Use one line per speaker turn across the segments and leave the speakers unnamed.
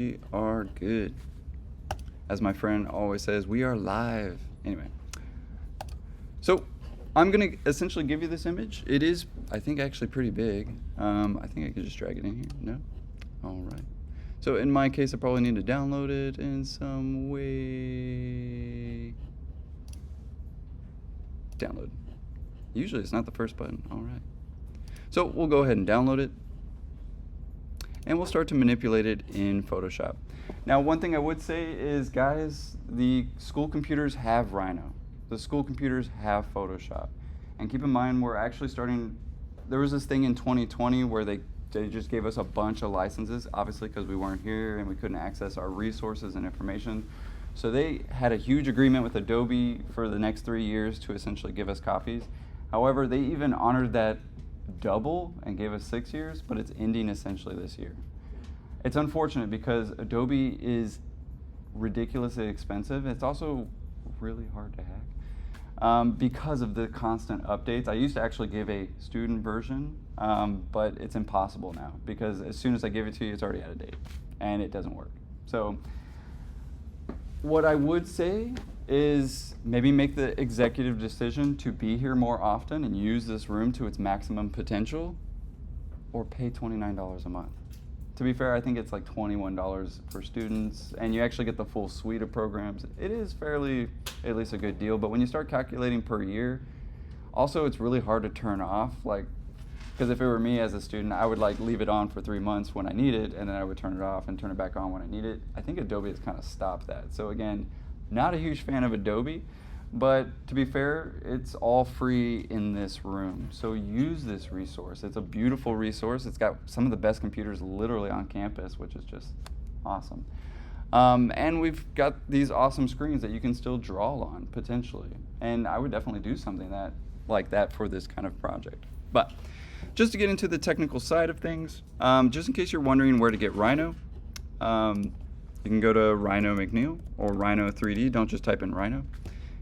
We are good. As my friend always says, we are live. Anyway, so I'm going to essentially give you this image. It is, I think, actually pretty big. I think I could just drag it in here. No? All right. So in my case, I probably need to download it in some way. Download. Usually it's not the first button. All right. So we'll go ahead and download it. And we'll start to manipulate it in Photoshop. Now, one thing I would say is, guys, the school computers have Rhino. The school computers have Photoshop. And keep in mind, we're actually starting, there was this thing in 2020 where they just gave us a bunch of licenses, obviously because we weren't here and we couldn't access our resources and information. So they had a huge agreement with Adobe for the next 3 years to essentially give us copies. However, they even honored that double and gave us 6 years, but it's ending essentially this year. It's unfortunate because Adobe is ridiculously expensive. It's also really hard to hack because of the constant updates. I used to actually give a student version, but it's impossible now because as soon as I give it to you, it's already out of date and it doesn't work. So what I would say is maybe make the executive decision to be here more often and use this room to its maximum potential, or pay $29 a month. To be fair, I think it's like $21 for students, and you actually get the full suite of programs. It is fairly, at least a good deal, but when you start calculating per year, also it's really hard to turn off, like, because if it were me as a student, I would like leave it on for 3 months when I need it, and then I would turn it off and turn it back on when I need it. I think Adobe has kind of stopped that. So again, not a huge fan of Adobe, but to be fair, it's all free in this room. So use this resource. It's a beautiful resource. It's got some of the best computers literally on campus, which is just awesome. And we've got these awesome screens that you can still draw on potentially. And I would definitely do something like that for this kind of project. But just to get into the technical side of things, just in case you're wondering where to get Rhino, you can go to Rhino McNeil or Rhino 3D. Don't just type in Rhino,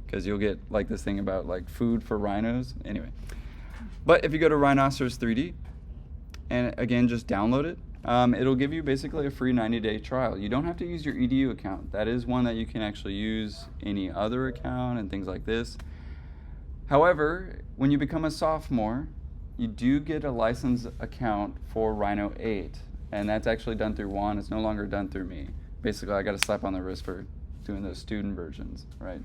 because you'll get like this thing about like food for rhinos. Anyway, but if you go to Rhinoceros 3D, and again, just download it, it'll give you basically a free 90-day trial. You don't have to use your EDU account. That is one that you can actually use any other account and things like this. However, when you become a sophomore, you do get a license account for Rhino 8, and that's actually done through Juan. It's no longer done through me. Basically, I got a slap on the wrist for doing those student versions, right?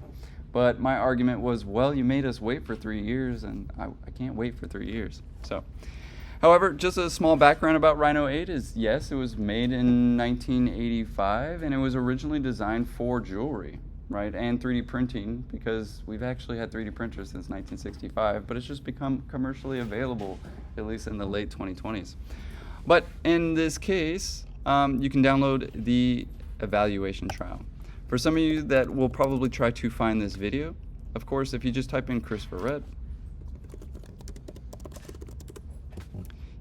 But my argument was, well, you made us wait for 3 years, and I can't wait for 3 years. So, however, just a small background about Rhino 8 is, yes, it was made in 1985, and it was originally designed for jewelry, right, and 3D printing, because we've actually had 3D printers since 1965, but it's just become commercially available, at least in the late 2020s. But in this case, you can download the evaluation trial. For some of you that will probably try to find this video, of course, if you just type in Christopher Red,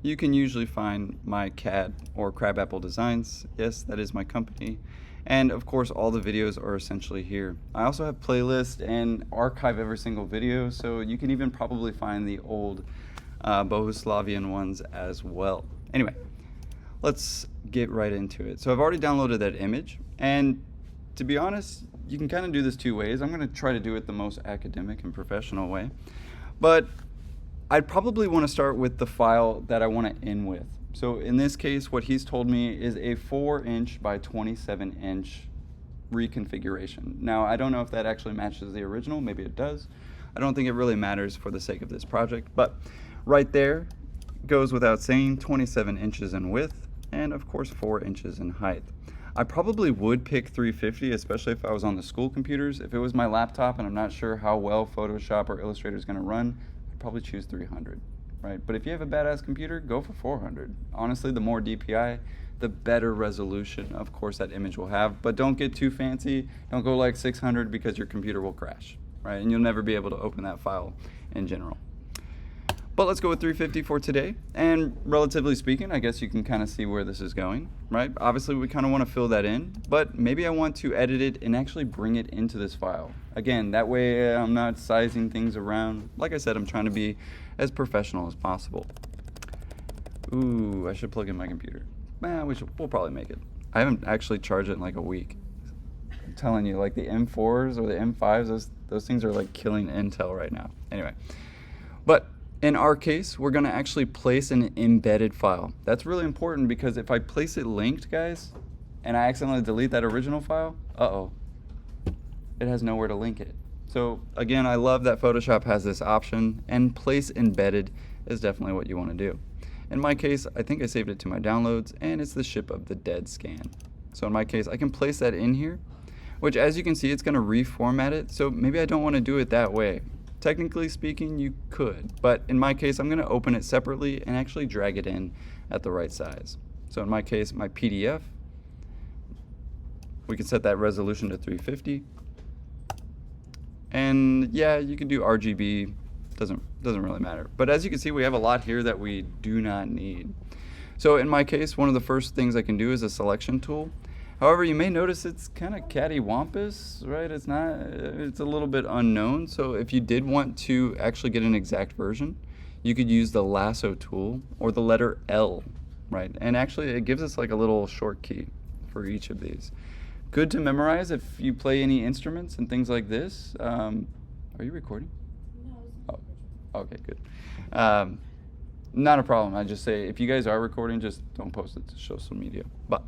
you can usually find my CAD or Crabapple Designs. Yes, that is my company. And of course, all the videos are essentially here. I also have playlists and archive every single video, so you can even probably find the old Bohuslavian ones as well. Anyway, let's get right into it. So I've already downloaded that image, and to be honest, you can kind of do this 2 ways. I'm going to try to do it the most academic and professional way, but I'd probably want to start with the file that I want to end with. So in this case, what he's told me is a 4-inch by 27-inch reconfiguration. Now, I don't know if that actually matches the original. Maybe it does. I don't think it really matters for the sake of this project, but right there goes without saying, 27 inches in width and of course 4 inches in height. I probably would pick 350, especially if I was on the school computers. If it was my laptop and I'm not sure how well Photoshop or Illustrator is going to run, I'd probably choose 300, right? But if you have a badass computer, go for 400. Honestly, the more DPI, the better resolution, of course, that image will have. But don't get too fancy. Don't go like 600 because your computer will crash, right? And you'll never be able to open that file in general. But let's go with 350 for today. And relatively speaking, I guess you can kind of see where this is going, right? Obviously, we kind of want to fill that in, but maybe I want to edit it and actually bring it into this file. Again, that way I'm not sizing things around. Like I said, I'm trying to be as professional as possible. Ooh, I should plug in my computer. We'll probably make it. I haven't actually charged it in like a week. I'm telling you, like the M4s or the M5s, those things are like killing Intel right now. Anyway, but in our case, we're gonna actually place an embedded file. That's really important because if I place it linked, guys, and I accidentally delete that original file, it has nowhere to link it. So again, I love that Photoshop has this option, and place embedded is definitely what you want to do. In my case, I think I saved it to my downloads, and it's the ship of the dead scan. So in my case, I can place that in here, which as you can see, it's going to reformat it. So maybe I don't want to do it that way. Technically speaking, you could, but in my case, I'm going to open it separately and actually drag it in at the right size. So in my case, my PDF, we can set that resolution to 350. And yeah, you can do RGB, doesn't really matter. But as you can see, we have a lot here that we do not need. So in my case, one of the first things I can do is a selection tool. However, you may notice it's kind of cattywampus, right? It's a little bit unknown. So if you did want to actually get an exact version, you could use the lasso tool or the letter L, right? And actually it gives us like a little short key for each of these. Good to memorize if you play any instruments and things like this. Are you recording? No. Oh, okay, good. Not a problem. I just say if you guys are recording, just don't post it to social media. But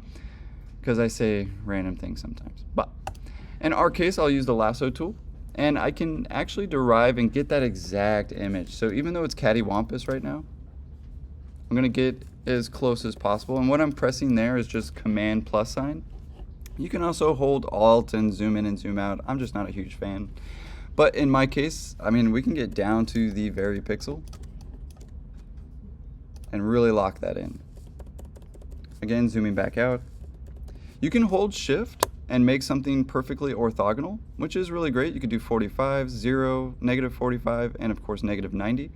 because I say random things sometimes. But in our case, I'll use the lasso tool, and I can actually derive and get that exact image. So even though it's cattywampus right now, I'm gonna get as close as possible. And what I'm pressing there is just Command plus sign. You can also hold Alt and zoom in and zoom out. I'm just not a huge fan. But in my case, I mean, we can get down to the very pixel and really lock that in. Again, zooming back out. You can hold Shift and make something perfectly orthogonal, which is really great. You could do 45, 0, -45, and of course -90.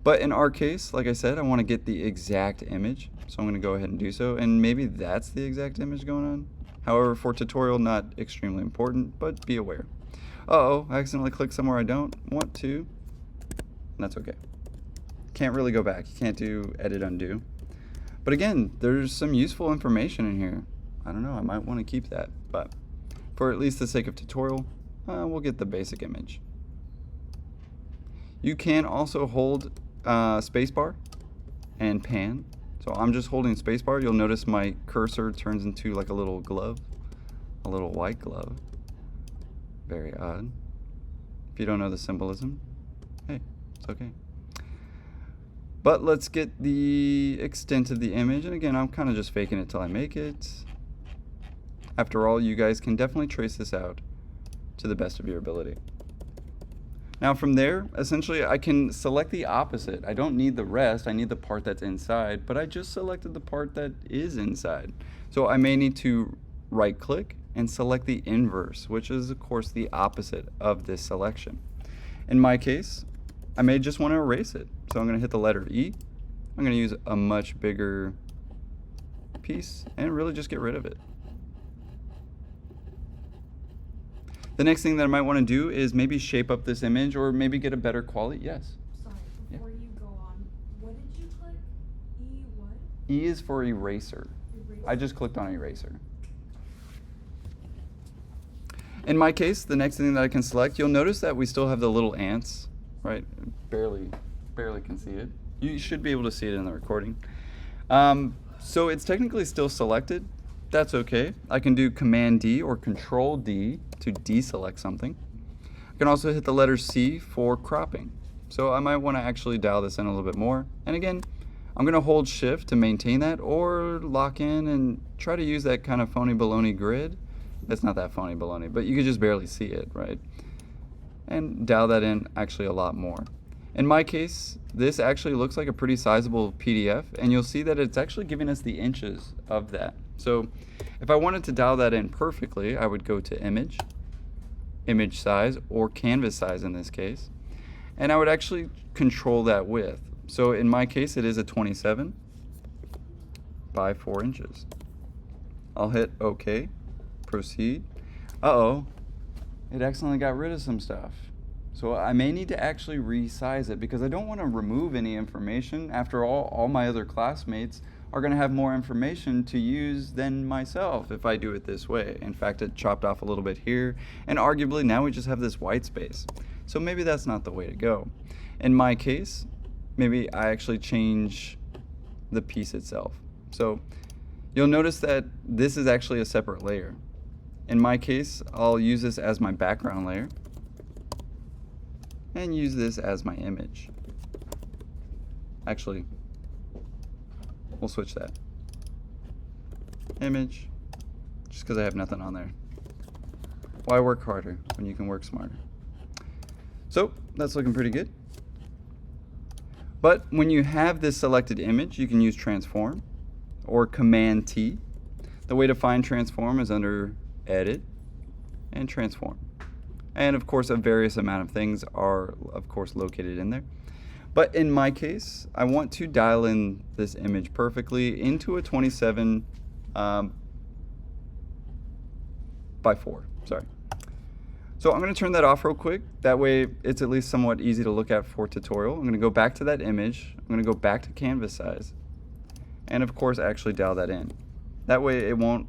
But in our case, like I said, I want to get the exact image. So I'm going to go ahead and do so. And maybe that's the exact image going on. However, for tutorial, not extremely important, but be aware. Uh-oh, I accidentally clicked somewhere I don't want to. And that's okay. Can't really go back. You can't do edit undo. But again, there's some useful information in here. I don't know, I might want to keep that. But for at least the sake of tutorial, we'll get the basic image. You can also hold spacebar and pan. So I'm just holding spacebar. You'll notice my cursor turns into like a little glove, a little white glove. Very odd. If you don't know the symbolism, hey, it's okay. But let's get the extent of the image. And again, I'm kind of just faking it till I make it. After all, you guys can definitely trace this out to the best of your ability. Now from there, essentially I can select the opposite. I don't need the rest, I need the part that's inside, but I just selected the part that is inside. So I may need to right click and select the inverse, which is of course the opposite of this selection. In my case, I may just want to erase it. So I'm going to hit the letter E. I'm going to use a much bigger piece and really just get rid of it. The next thing that I might want to do is maybe shape up this image or maybe get a better quality. Yes?
Sorry, before you go on, what did you click? E what?
E is for eraser. I just clicked on eraser. In my case, the next thing that I can select, you'll notice that we still have the little ants, right? Barely can see it. You should be able to see it in the recording. So it's technically still selected. That's okay. I can do Command D or Control D to deselect something. I can also hit the letter C for cropping. So I might want to actually dial this in a little bit more. And again, I'm going to hold Shift to maintain that or lock in and try to use that kind of phony baloney grid. It's not that phony baloney, but you could just barely see it, right? And dial that in actually a lot more. In my case, this actually looks like a pretty sizable PDF, and you'll see that it's actually giving us the inches of that. So if I wanted to dial that in perfectly, I would go to Image, Image Size, or Canvas Size in this case, and I would actually control that width. So in my case, it is a 27 by 4 inches. I'll hit OK, proceed. Uh-oh, it accidentally got rid of some stuff. So I may need to actually resize it because I don't want to remove any information. After all my other classmates are going to have more information to use than myself if I do it this way. In fact, it chopped off a little bit here, and arguably now we just have this white space. So maybe that's not the way to go. In my case, maybe I actually change the piece itself. So you'll notice that this is actually a separate layer. In my case, I'll use this as my background layer and use this as my image. Actually, we'll switch that. Image, just because I have nothing on there. Why work harder when you can work smarter? So that's looking pretty good. But when you have this selected image, you can use transform or Command T. The way to find transform is under Edit and Transform. And of course, a various amount of things are of course located in there. But in my case, I want to dial in this image perfectly into a 27 by 4, sorry. So I'm going to turn that off real quick. That way it's at least somewhat easy to look at for tutorial. I'm going to go back to that image. I'm going to go back to canvas size. And of course actually dial that in. That way it won't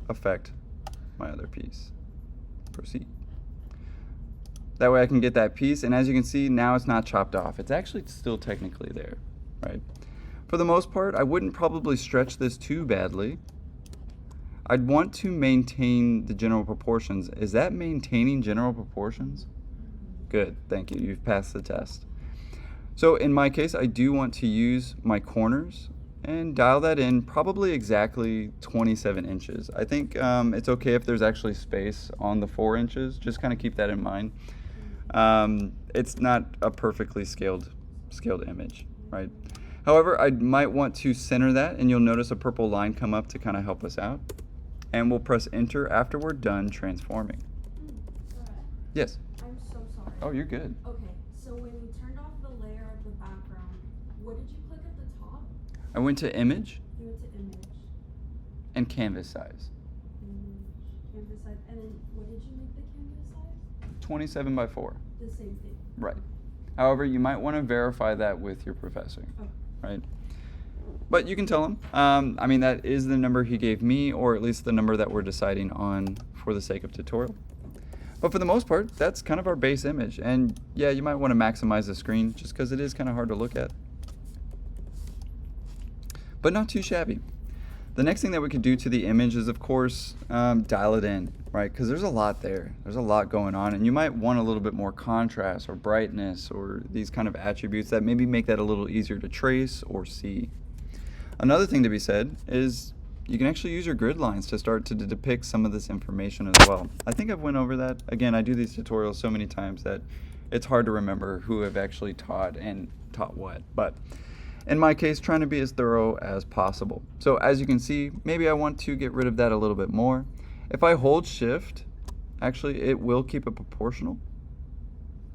affect my other piece. Proceed. That way I can get that piece, and as you can see, now it's not chopped off. It's actually still technically there, right? For the most part, I wouldn't probably stretch this too badly. I'd want to maintain the general proportions. Is that maintaining general proportions? Good, thank you. You've passed the test. So in my case, I do want to use my corners and dial that in probably exactly 27 inches. I think it's okay if there's actually space on the 4 inches. Just kind of keep that in mind. It's not a perfectly scaled image, right? However, I might want to center that, and you'll notice a purple line come up to kind of help us out. And we'll press enter after we're done transforming. Yes?
I'm so sorry.
Oh, you're good.
Okay, so when you turned off the layer of the background, what did you click at the top?
I went to image
You went to image.
and canvas size.
Canvas size. And then what did you make the canvas size?
27 by 4.
The same thing.
Right. However, you might want to verify that with your professor,
Okay.
right? But you can tell him. I mean, that is the number he gave me, or at least the number that we're deciding on for the sake of tutorial. But for the most part, that's kind of our base image. And yeah, you might want to maximize the screen just because it is kind of hard to look at. But not too shabby. The next thing that we could do to the image is, of course, dial it in, right? Because there's a lot there. There's a lot going on, and you might want a little bit more contrast or brightness or these kind of attributes that maybe make that a little easier to trace or see. Another thing to be said is you can actually use your grid lines to start to depict some of this information as well. I think I've went over that. Again, I do these tutorials so many times that it's hard to remember who have actually taught and taught what. But in my case, trying to be as thorough as possible. So as you can see, maybe I want to get rid of that a little bit more. If I hold shift, actually it will keep it proportional.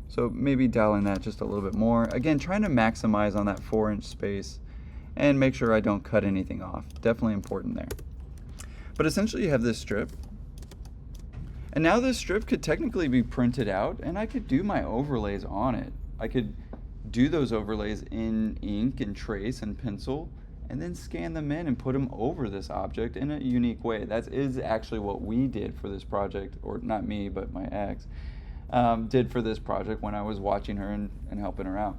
So maybe dial in that just a little bit more. Again, trying to maximize on that 4-inch space and make sure I don't cut anything off. Definitely important there. But essentially you have this strip. And now this strip could technically be printed out, and I could do my overlays on it. I could do those overlays in ink and trace and pencil, and then scan them in and put them over this object in a unique way. That is actually what we did for this project, or not me, but my ex, did for this project when I was watching her and helping her out.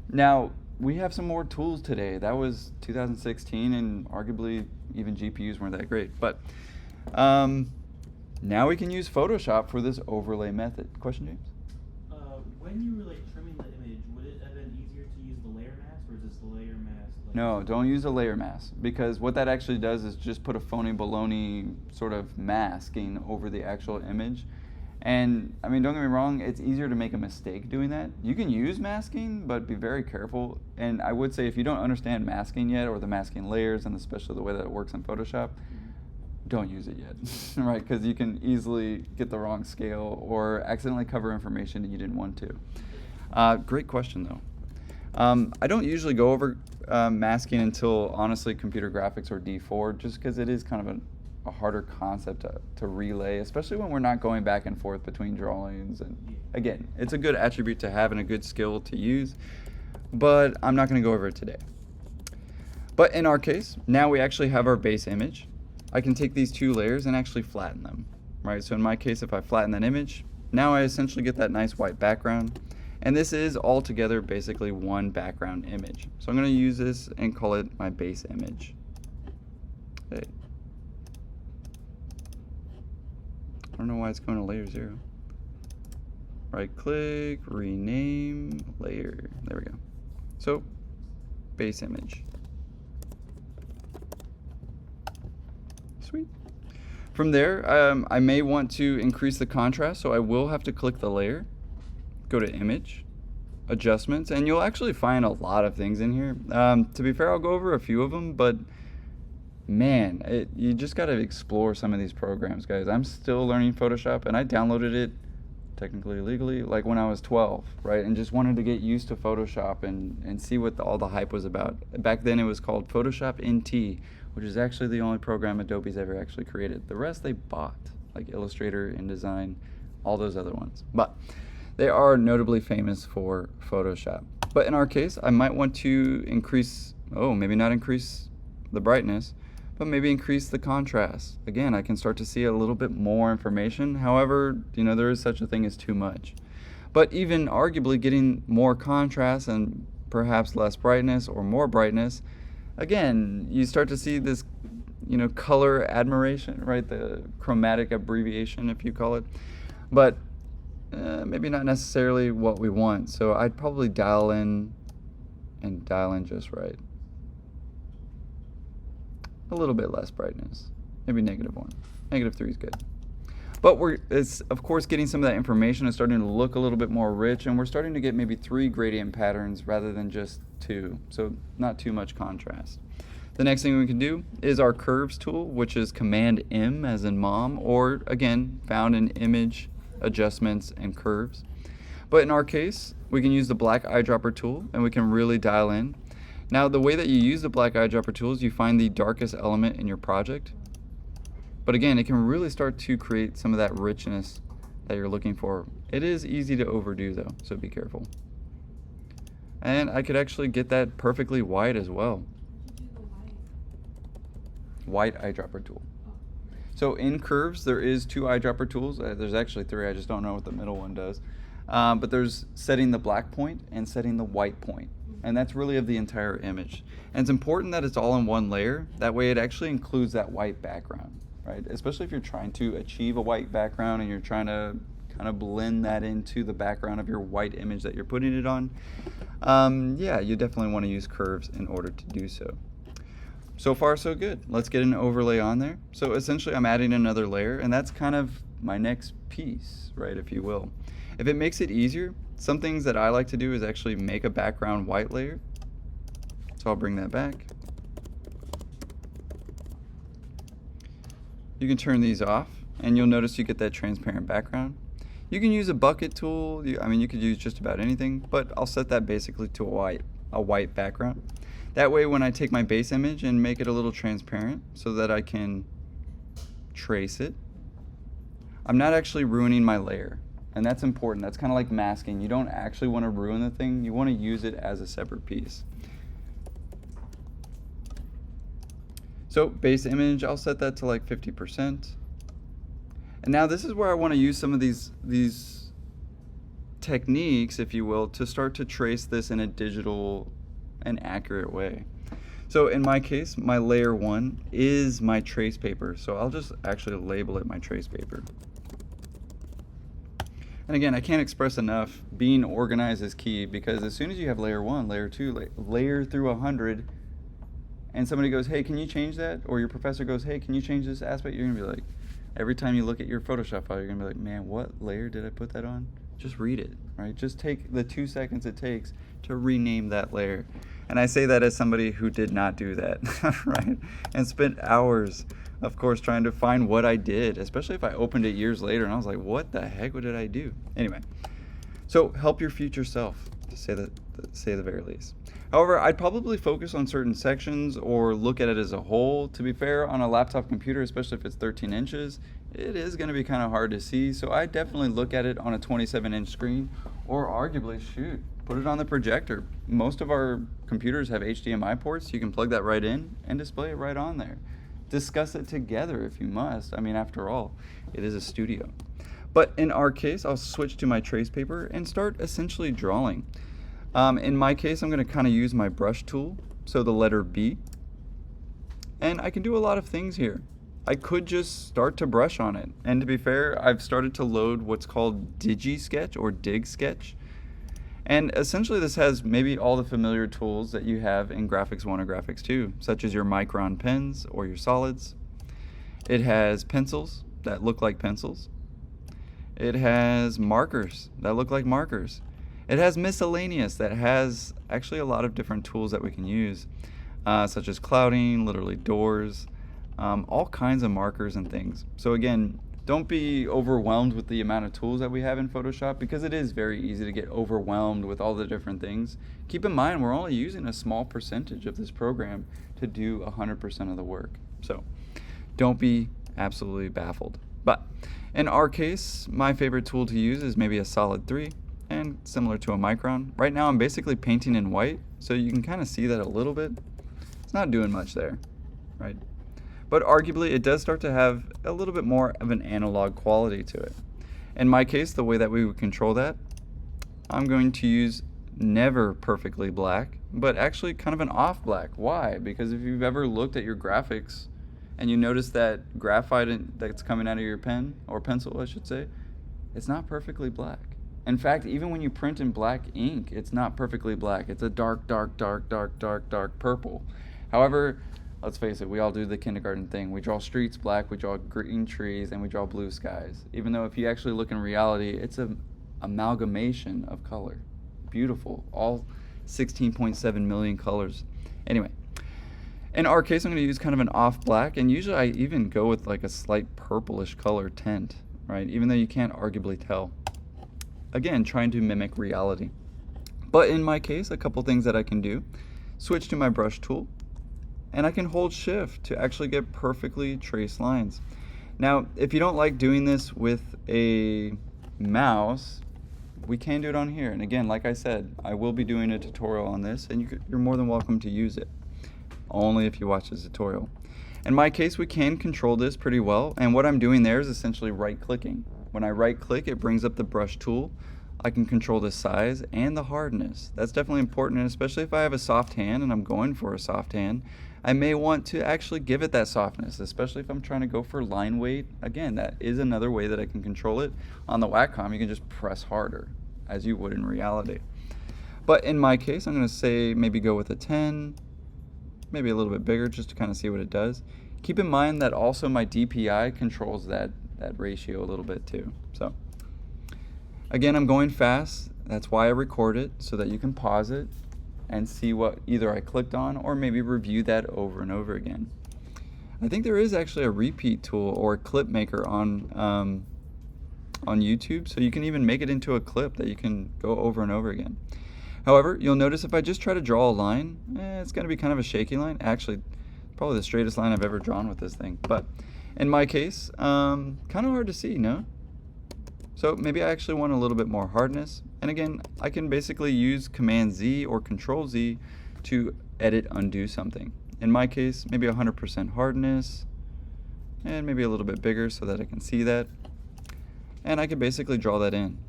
Now, we have some more tools today. That was 2016, and arguably even GPUs weren't that great. But now we can use Photoshop for this overlay method. Question, James?
When you were trimming the image, would it have been easier to use the layer mask, or is this the layer mask?
No, don't use a layer mask, because what that actually does is just put a phony baloney sort of masking over the actual image. And I mean, don't get me wrong, it's easier to make a mistake doing that. You can use masking, but be very careful. And I would say if you don't understand masking yet, or the masking layers, and especially the way that it works in Photoshop, don't use it yet, right? Because you can easily get the wrong scale or accidentally cover information that you didn't want to. Great question, though. I don't usually go over masking until, honestly, computer graphics or D4, just because it is kind of a harder concept to relay, especially when we're not going back and forth between drawings. And again, it's a good attribute to have and a good skill to use, but I'm not going to go over it today. But in our case, now we actually have our base image. I can take these two layers and actually flatten them, right? So in my case, if I flatten that image, now I essentially get that nice white background. And this is altogether basically one background image. So I'm going to use this and call it my base image. Okay. I don't know why it's going to layer 0. Right click, rename layer. There we go. So, base image. Sweet. From there, I may want to increase the contrast, so I will have to click the layer, go to image, adjustments, and you'll actually find a lot of things in here. To be fair, I'll go over a few of them, but man, you just got to explore some of these programs, guys. I'm still learning Photoshop, and I downloaded it technically illegally like when I was 12, right? And just wanted to get used to Photoshop and see what all the hype was about. Back then it was called Photoshop NT, which is actually the only program Adobe's ever actually created. The rest they bought, like Illustrator, InDesign, all those other ones. But they are notably famous for Photoshop. But in our case, I might want to increase, maybe not increase the brightness, but maybe increase the contrast. Again, I can start to see a little bit more information. However, there is such a thing as too much. But even arguably getting more contrast and perhaps less brightness or more brightness, again, you start to see this, color admiration, right? The chromatic abbreviation, if you call it. But maybe not necessarily what we want. So I'd probably dial in just right. A little bit less brightness, maybe -1. -3 is good. But it's of course getting some of that information is starting to look a little bit more rich, and we're starting to get maybe 3 gradient patterns rather than just 2, so not too much contrast. The next thing we can do is our curves tool, which is Command M as in mom, or again found in image, adjustments, and curves. But in our case, we can use the black eyedropper tool and we can really dial in. Now, the way that you use the black eyedropper tool is you find the darkest element in your project. But again, it can really start to create some of that richness that you're looking for. It is easy to overdo though, so be careful. And I could actually get that perfectly white as well. White eyedropper tool. So in curves, there is 2 eyedropper tools. There's actually 3, I just don't know what the middle one does. But there's setting the black point and setting the white point. And that's really of the entire image. And it's important that it's all in one layer. That way it actually includes that white background, right? Especially if you're trying to achieve a white background and you're trying to kind of blend that into the background of your white image that you're putting it on. Yeah, you definitely want to use curves in order to do so. So far, so good. Let's get an overlay on there. So essentially I'm adding another layer, and that's kind of my next piece, right, if you will. If it makes it easier, some things that I like to do is actually make a background white layer. So I'll bring that back. You can turn these off, and you'll notice you get that transparent background. You can use a bucket tool. You could use just about anything, but I'll set that basically to a white background. That way when I take my base image and make it a little transparent so that I can trace it, I'm not actually ruining my layer. And that's important. That's kind of like masking. You don't actually want to ruin the thing. You want to use it as a separate piece. So base image, I'll set that to like 50%. And now this is where I want to use some of these techniques, if you will, to start to trace this in a digital and accurate way. So in my case, my layer 1 is my trace paper. So I'll just actually label it my trace paper. And again, I can't express enough, being organized is key, because as soon as you have layer 1, layer 2, layer through 100, and somebody goes, hey, can you change that? Or your professor goes, hey, can you change this aspect? You're gonna be like, every time you look at your Photoshop file, you're gonna be like, man, what layer did I put that on? Just read it, right? Just take the 2 seconds it takes to rename that layer. And I say that as somebody who did not do that, right? And spent hours, of course, trying to find what I did, especially if I opened it years later and I was like, what the heck, what did I do? Anyway, so help your future self, to say the very least. However, I'd probably focus on certain sections or look at it as a whole. To be fair, on a laptop computer, especially if it's 13 inches, it is going to be kind of hard to see. So I definitely look at it on a 27-inch screen, or arguably, shoot, put it on the projector. Most of our computers have HDMI ports. You can plug that right in and display it right on there. Discuss it together if you must. I mean, after all, it is a studio. But in our case, I'll switch to my trace paper and start essentially drawing. In my case, I'm going to kind of use my brush tool, so the letter B. And I can do a lot of things here. I could just start to brush on it. And to be fair, I've started to load what's called Digi-Sketch or Dig Sketch. And essentially this has maybe all the familiar tools that you have in Graphics 1 or Graphics 2, such as your Micron pens or your solids. It has pencils that look like pencils. It has markers that look like markers. It has miscellaneous that has actually a lot of different tools that we can use, such as clouding, literally doors, all kinds of markers and things. So again, don't be overwhelmed with the amount of tools that we have in Photoshop, because it is very easy to get overwhelmed with all the different things. Keep in mind, we're only using a small percentage of this program to do 100% of the work. So don't be absolutely baffled. But in our case, my favorite tool to use is maybe a Solid 3, and similar to a Micron. Right now I'm basically painting in white, so you can kind of see that a little bit. It's not doing much there, right? But arguably it does start to have a little bit more of an analog quality to it. In my case, the way that we would control that, I'm going to use never perfectly black, but actually kind of an off black. Why? Because if you've ever looked at your graphics and you notice that graphite that's coming out of your pen, or pencil I should say, it's not perfectly black. In fact, even when you print in black ink, it's not perfectly black. It's a dark, dark, dark, dark, dark, dark purple. However, let's face it, we all do the kindergarten thing. We draw streets black, we draw green trees, and we draw blue skies. Even though if you actually look in reality, it's an amalgamation of color. Beautiful, all 16.7 million colors. Anyway, in our case, I'm going to use kind of an off black, and usually I even go with like a slight purplish color tint, right? Even though you can't arguably tell. Again, trying to mimic reality. But in my case, a couple things that I can do. Switch to my brush tool, and I can hold shift to actually get perfectly traced lines. Now, if you don't like doing this with a mouse, we can do it on here. And again, like I said, I will be doing a tutorial on this, and you're more than welcome to use it, only if you watch this tutorial. In my case, we can control this pretty well, and what I'm doing there is essentially right-clicking. When I right-click, it brings up the brush tool. I can control the size and the hardness. That's definitely important, and especially if I have a soft hand and I'm going for a soft hand, I may want to actually give it that softness, especially if I'm trying to go for line weight. Again, that is another way that I can control it. On the Wacom, you can just press harder, as you would in reality. But in my case, I'm going to say maybe go with a 10, maybe a little bit bigger, just to kind of see what it does. Keep in mind that also my DPI controls that ratio a little bit too. So again, I'm going fast. That's why I record it, so that you can pause it and see what either I clicked on, or maybe review that over and over again. I think there is actually a repeat tool or a clip maker on YouTube, so you can even make it into a clip that you can go over and over again. However, you'll notice if I just try to draw a line, it's going to be kind of a shaky line. Actually, probably the straightest line I've ever drawn with this thing. But in my case, kind of hard to see, no? So maybe I actually want a little bit more hardness. And again, I can basically use Command Z or Control Z to edit, undo something. In my case, maybe 100% hardness, and maybe a little bit bigger so that I can see that. And I can basically draw that in.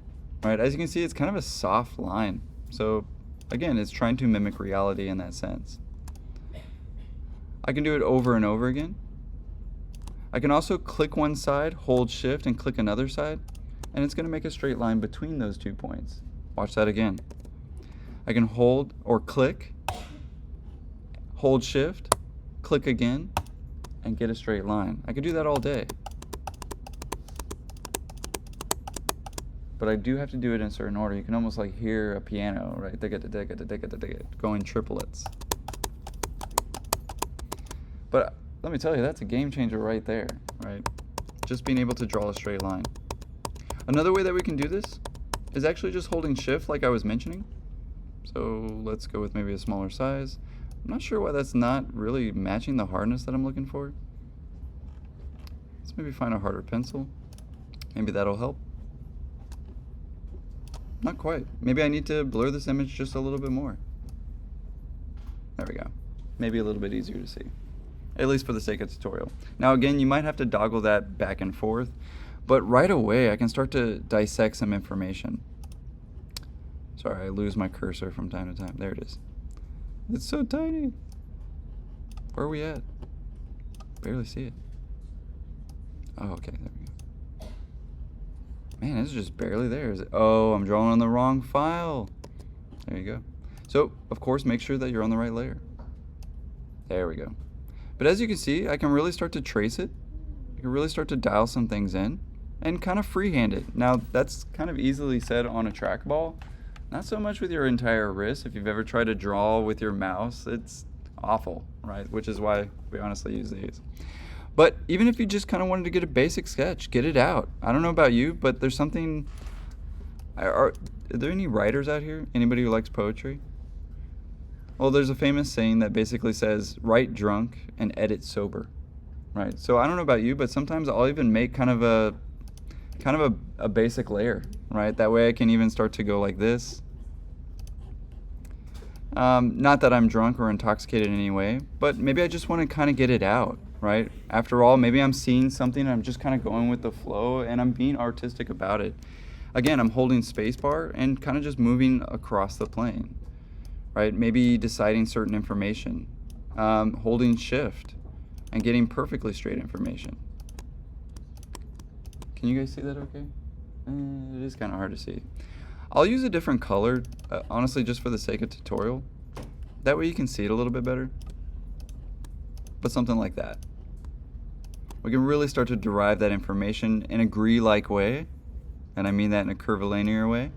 All right, as you can see, it's kind of a soft line. So again, it's trying to mimic reality in that sense. I can do it over and over again. I can also click one side, hold shift, and click another side, and it's going to make a straight line between those 2 points. Watch that again. I can hold or click, hold shift, click again, and get a straight line. I could do that all day. But I do have to do it in a certain order. You can almost like hear a piano, right? Going triplets. But let me tell you, that's a game changer right there, right? Just being able to draw a straight line. Another way that we can do this is actually just holding shift like I was mentioning. So let's go with maybe a smaller size. I'm not sure why that's not really matching the hardness that I'm looking for. Let's maybe find a harder pencil. Maybe that'll help. Not not quite. Maybe I need to blur this image just a little bit more. There we go. Maybe a little bit easier to see, at least for the sake of tutorial. Now again, you might have to toggle that back and forth, but right away I can start to dissect some information. Sorry, I lose my cursor from time to time. There it is. It's so tiny. Where are we at? Barely see it. Oh, okay, there we go. Man, it's just barely there. Is it? Oh, I'm drawing on the wrong file. There you go. So, of course, make sure that you're on the right layer. There we go. But as you can see, I can really start to trace it. I can really start to dial some things in and kind of freehand it. Now, that's kind of easily said on a trackball. Not so much with your entire wrist. If you've ever tried to draw with your mouse, it's awful, right? Which is why we honestly use these. But even if you just kind of wanted to get a basic sketch, get it out. I don't know about you, but there's something... Are there any writers out here? Anybody who likes poetry? Well, there's a famous saying that basically says, write drunk and edit sober, right? So I don't know about you, but sometimes I'll even make kind of a basic layer, right? That way I can even start to go like this. Not that I'm drunk or intoxicated in any way, but maybe I just want to kind of get it out, right? After all, maybe I'm seeing something and I'm just kind of going with the flow and I'm being artistic about it. Again, I'm holding spacebar and kind of just moving across the plane, right? Maybe deciding certain information, holding shift and getting perfectly straight information. Can you guys see that okay? It is kind of hard to see. I'll use a different color, honestly, just for the sake of tutorial. That way you can see it a little bit better. But something like that. We can really start to derive that information in a Gris-like way, and I mean that in a curvilinear way,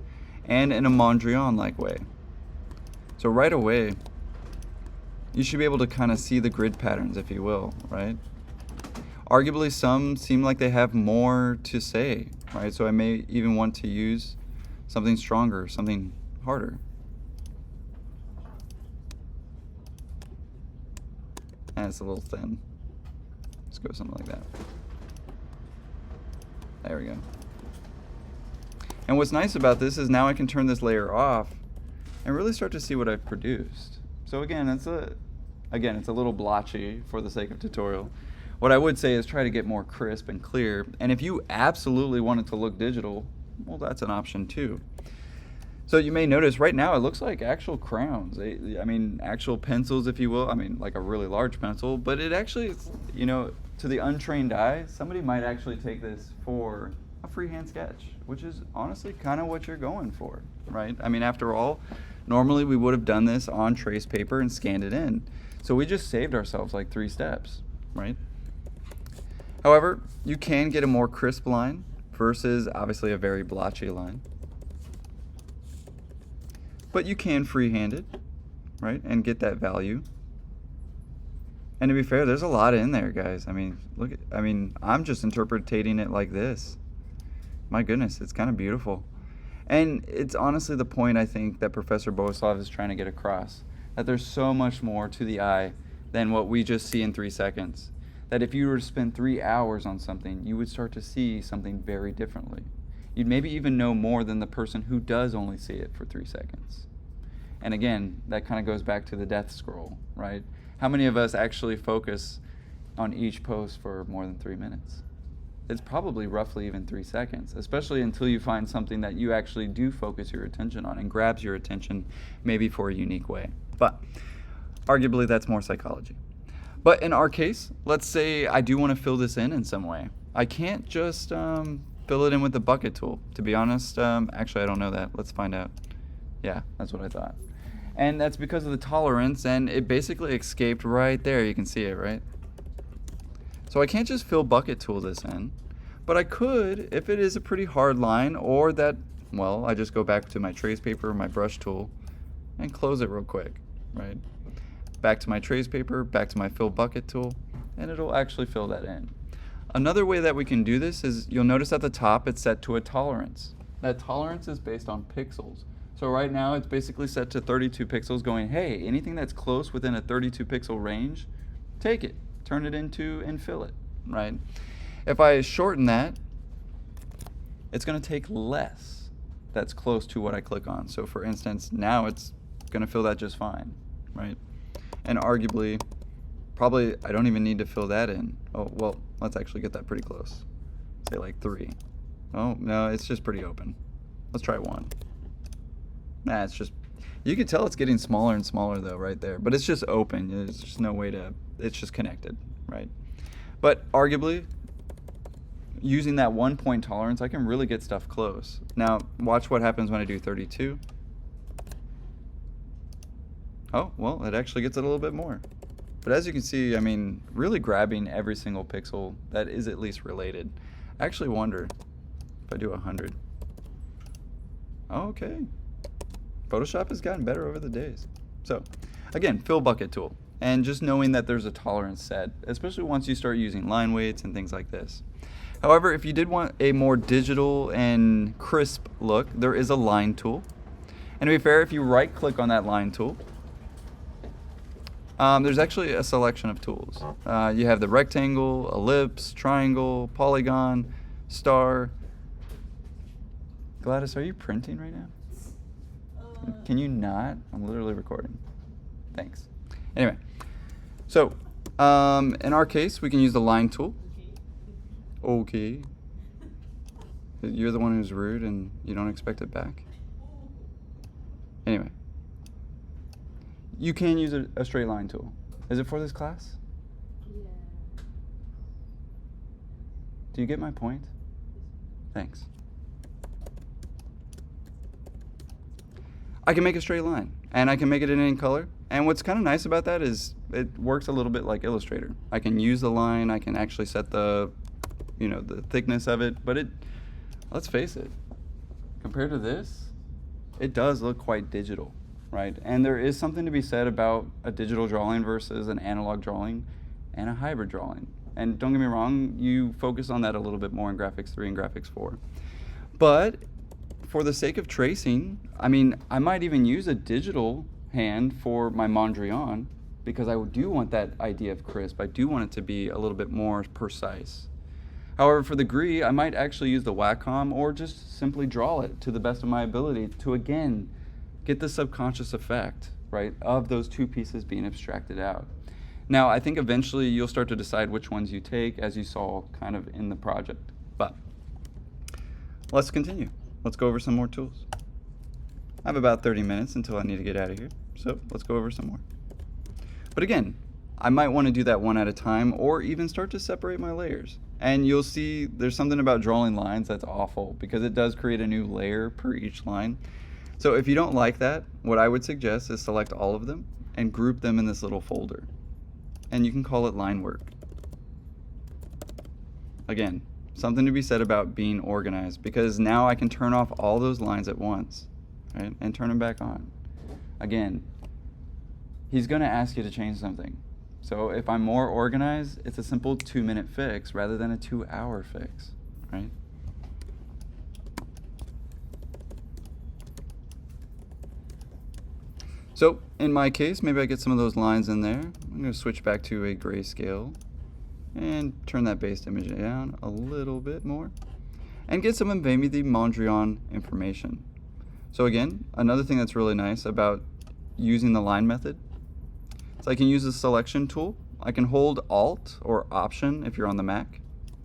and in a Mondrian-like way. So right away, you should be able to kind of see the grid patterns, if you will, right? Arguably, some seem like they have more to say, right? So I may even want to use something stronger, something harder. And it's a little thin. Let's go something like that. There we go. And what's nice about this is now I can turn this layer off and really start to see what I've produced. So again, it's a little blotchy for the sake of tutorial. What I would say is try to get more crisp and clear. And if you absolutely want it to look digital, well, that's an option too. So you may notice right now it looks like actual crowns. I mean, actual pencils, if you will. I mean, like a really large pencil, but it actually is, you know, to the untrained eye, somebody might actually take this for a freehand sketch, which is honestly kind of what you're going for, right? I mean, after all, normally we would have done this on trace paper and scanned it in. So we just saved ourselves like 3 steps, right? However, you can get a more crisp line versus obviously a very blotchy line. But you can freehand it, right, and get that value. And to be fair, there's a lot in there, guys. I mean, look, I'm just interpreting it like this. My goodness, it's kind of beautiful. And it's honestly the point I think that Professor Bohuslav is trying to get across, that there's so much more to the eye than what we just see in 3 seconds. That if you were to spend 3 hours on something, you would start to see something very differently. You'd maybe even know more than the person who does only see it for 3 seconds. And again, that kind of goes back to the death scroll, right? How many of us actually focus on each post for more than 3 minutes? It's probably roughly even 3 seconds, especially until you find something that you actually do focus your attention on and grabs your attention maybe for a unique way. But arguably that's more psychology. But in our case, let's say I do want to fill this in some way. I can't just fill it in with the bucket tool. To be honest, actually I don't know that. Let's find out. Yeah, that's what I thought. And that's because of the tolerance, and it basically escaped right there. You can see it, right? So I can't just fill bucket tool this in, but I could if it is a pretty hard line, or that, well, I just go back to my trace paper, my brush tool, and close it real quick, right? Back to my trace paper, back to my fill bucket tool, and it'll actually fill that in. Another way that we can do this is, you'll notice at the top it's set to a tolerance. That tolerance is based on pixels. So right now it's basically set to 32 pixels, going, hey, anything that's close within a 32 pixel range, take it, turn it into and fill it, right? If I shorten that, it's going to take less, that's close to what I click on. So for instance, now it's gonna fill that just fine, right? And arguably, probably I don't even need to fill that in. Oh, well, let's actually get that pretty close. Say like 3. Oh, no, it's just pretty open. Let's try 1. Nah, it's just, you can tell it's getting smaller and smaller though right there, but it's just open. There's just no way to, it's just connected, right? But arguably, using that 1 point tolerance, I can really get stuff close. Now, watch what happens when I do 32. Oh, well, it actually gets it a little bit more. But as you can see, I mean, really grabbing every single pixel that is at least related. I actually wonder if I do 100. Okay. Photoshop has gotten better over the days. So, again, fill bucket tool. And just knowing that there's a tolerance set, especially once you start using line weights and things like this. However, if you did want a more digital and crisp look, there is a line tool. And to be fair, if you right click on that line tool, there's actually a selection of tools. You have the rectangle, ellipse, triangle, polygon, star. Gladys, are you printing right now? Can you not? I'm literally recording. Thanks. Anyway, so in our case, we can use the line tool. Okay. You're the one who's rude and you don't expect it back. Anyway. You can use a straight line tool. Is it for this class?
Yeah.
Do you get my point? Thanks. I can make a straight line, and I can make it in any color. And what's kind of nice about that is it works a little bit like Illustrator. I can use the line, I can actually set the, the thickness of it, but let's face it, compared to this, it does look quite digital. Right? And there is something to be said about a digital drawing versus an analog drawing and a hybrid drawing. And don't get me wrong, you focus on that a little bit more in Graphics 3 and Graphics 4. But for the sake of tracing, I mean, I might even use a digital hand for my Mondrian because I do want that idea of crisp. I do want it to be a little bit more precise. However, for the Gree, I might actually use the Wacom or just simply draw it to the best of my ability to, again, get the subconscious effect, right, of those two pieces being abstracted out. Now, I think eventually you'll start to decide which ones you take, as you saw kind of in the project. But let's continue. Let's go over some more tools. I have about 30 minutes until I need to get out of here, so let's go over some more. But again, I might want to do that one at a time or even start to separate my layers. And you'll see there's something about drawing lines that's awful because it does create a new layer per each line. So if you don't like that, what I would suggest is select all of them and group them in this little folder. And you can call it line work. Again, something to be said about being organized because now I can turn off all those lines at once, right? And turn them back on. Again, he's going to ask you to change something. So if I'm more organized, it's a simple 2-minute fix rather than a 2-hour fix, right? So in my case, maybe I get some of those lines in there. I'm going to switch back to a grayscale and turn that based image down a little bit more and get some of maybe the Mondrian information. So again, another thing that's really nice about using the line method is I can use the selection tool. I can hold Alt or Option if you're on the Mac.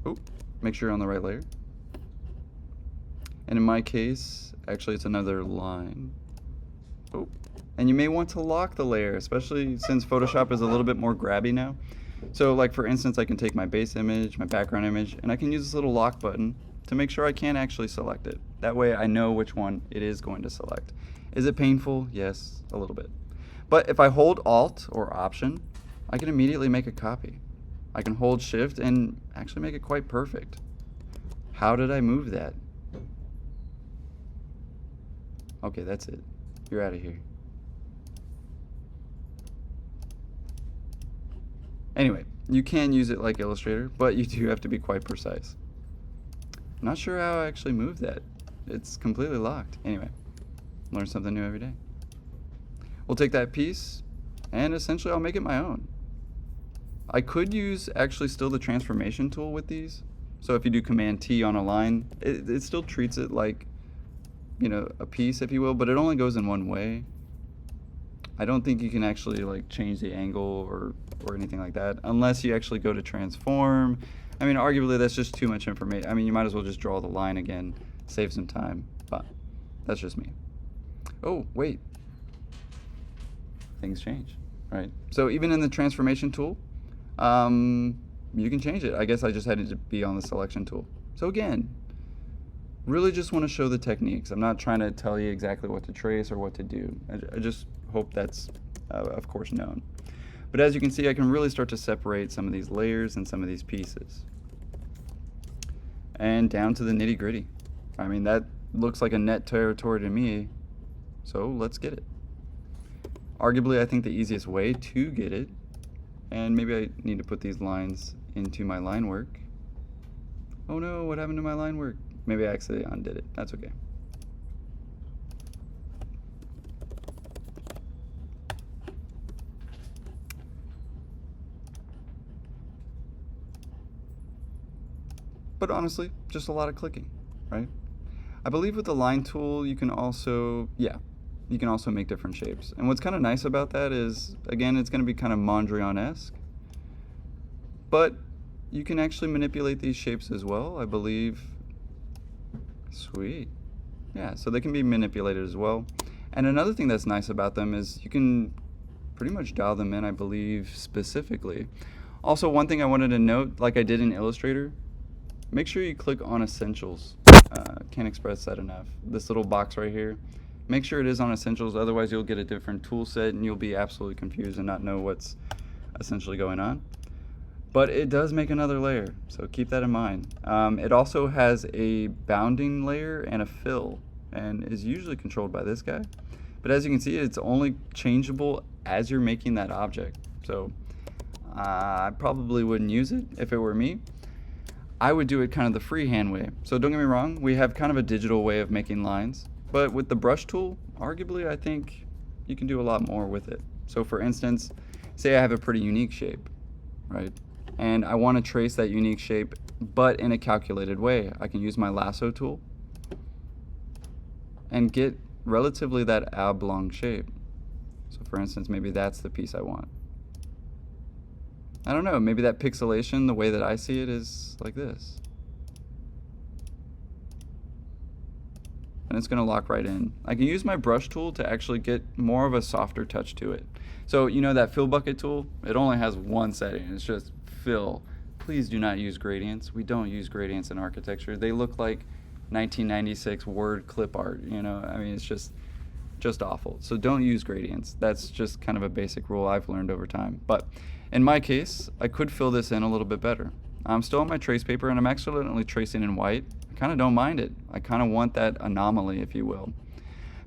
Oh, make sure you're on the right layer. And in my case, actually it's another line. Oh. And you may want to lock the layer, especially since Photoshop is a little bit more grabby now. So like for instance, I can take my base image, my background image, and I can use this little lock button to make sure I can actually select it. That way I know which one it is going to select. Is it painful? Yes, a little bit. But if I hold Alt or Option, I can immediately make a copy. I can hold Shift and actually make it quite perfect. How did I move that? Okay, that's it. You're out of here. Anyway, you can use it like Illustrator, but you do have to be quite precise. I'm not sure how I actually moved that. It's completely locked. Anyway, learn something new every day. We'll take that piece, and essentially I'll make it my own. I could use actually still the transformation tool with these. So if you do Command T on a line, it still treats it like a piece, if you will, but it only goes in one way. I don't think you can actually like change the angle or anything like that unless you actually go to transform. I mean, arguably that's just too much information. I mean, you might as well just draw the line again, save some time, but that's just me. Oh, wait. Things change, right? So even in the transformation tool, you can change it. I guess I just had it to be on the selection tool. So again, really just want to show the techniques. I'm not trying to tell you exactly what to trace or what to do. I just hope that's, of course, known. But as you can see, I can really start to separate some of these layers and some of these pieces. And down to the nitty-gritty. I mean, that looks like a net territory to me, so let's get it. Arguably, I think the easiest way to get it, and maybe I need to put these lines into my line work. Oh no, what happened to my line work? Maybe I accidentally undid it. That's okay. But honestly, just a lot of clicking, right? I believe with the line tool, you can also make different shapes. And what's kind of nice about that is, again, it's going to be kind of Mondrian-esque, but you can actually manipulate these shapes as well, I believe. Sweet. Yeah, so they can be manipulated as well. And another thing that's nice about them is you can pretty much dial them in, I believe, specifically. Also, one thing I wanted to note, like I did in Illustrator, make sure you click on Essentials. Can't express that enough. This little box right here, make sure it is on Essentials, otherwise you'll get a different tool set and you'll be absolutely confused and not know what's essentially going on. But it does make another layer, so keep that in mind. It also has a bounding layer and a fill, and is usually controlled by this guy. But as you can see, it's only changeable as you're making that object. So I probably wouldn't use it if it were me. I would do it kind of the freehand way. So don't get me wrong, we have kind of a digital way of making lines, but with the brush tool, arguably I think you can do a lot more with it. So for instance, say I have a pretty unique shape, right? And I want to trace that unique shape, but in a calculated way. I can use my lasso tool and get relatively that oblong shape. So for instance, maybe that's the piece I want. I don't know, maybe that pixelation, the way that I see it, is like this. And it's going to lock right in. I can use my brush tool to actually get more of a softer touch to it. So you know that fill bucket tool? It only has one setting. It's just fill. Please do not use gradients. We don't use gradients in architecture. They look like 1996 Word clip art. You know, I mean, it's just awful. So don't use gradients. That's just kind of a basic rule I've learned over time. But in my case, I could fill this in a little bit better. I'm still on my trace paper and I'm actually tracing in white. I kind of don't mind it. I kind of want that anomaly, if you will.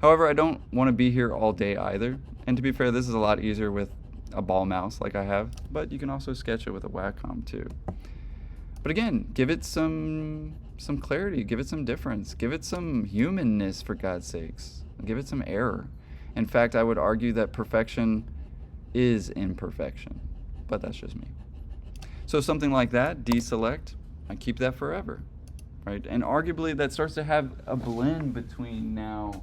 However, I don't want to be here all day either. And to be fair, this is a lot easier with a ball mouse like I have, but you can also sketch it with a Wacom too. But again, give it some clarity, give it some difference, give it some humanness, for God's sakes. Give it some error. In fact, I would argue that perfection is imperfection, but that's just me. So something like that, deselect, I keep that forever, right? And arguably that starts to have a blend between now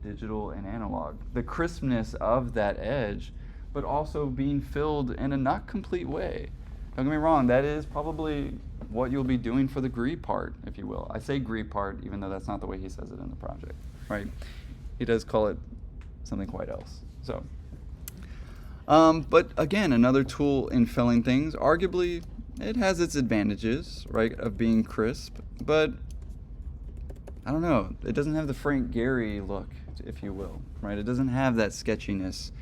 digital and analog. The crispness of that edge, but also being filled in a not complete way. Don't get me wrong, that is probably what you'll be doing for the gree part, if you will. I say gree part, even though that's not the way he says it in the project, right? He does call it something quite else. So, but again, another tool in filling things. Arguably, it has its advantages, right, of being crisp, but I don't know. It doesn't have the Frank Gehry look, if you will, right? It doesn't have that sketchiness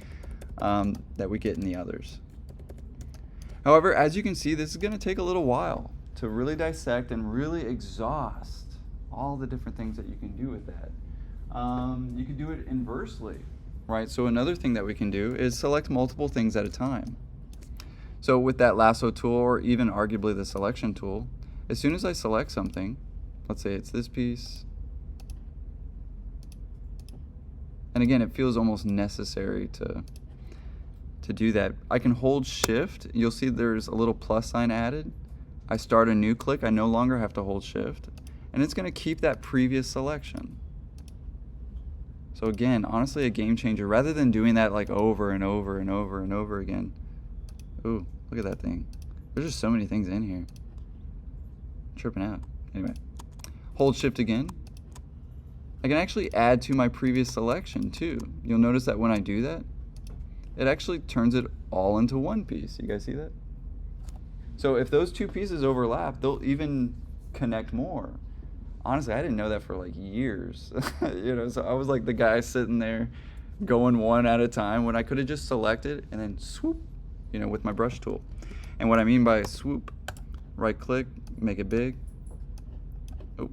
that we get in the others. However, as you can see, this is going to take a little while to really dissect and really exhaust all the different things that you can do with that. You can do it inversely, right? So another thing that we can do is select multiple things at a time. So with that lasso tool, or even arguably the selection tool, as soon as I select something, let's say it's this piece, and again, it feels almost necessary to do that. I can hold shift. You'll see there's a little plus sign added. I start a new click. I no longer have to hold shift. And it's going to keep that previous selection. So again, honestly, a game changer. Rather than doing that like over and over and over and over again. Ooh, look at that thing. There's just so many things in here. Tripping out. Anyway, hold shift again. I can actually add to my previous selection too. You'll notice that when I do that, it actually turns it all into one piece. You guys see that? So if those two pieces overlap, they'll even connect more. Honestly, I didn't know that for like years. So I was like the guy sitting there going one at a time when I could have just selected and then swoop, with my brush tool. And what I mean by swoop, right click, make it big. Oh,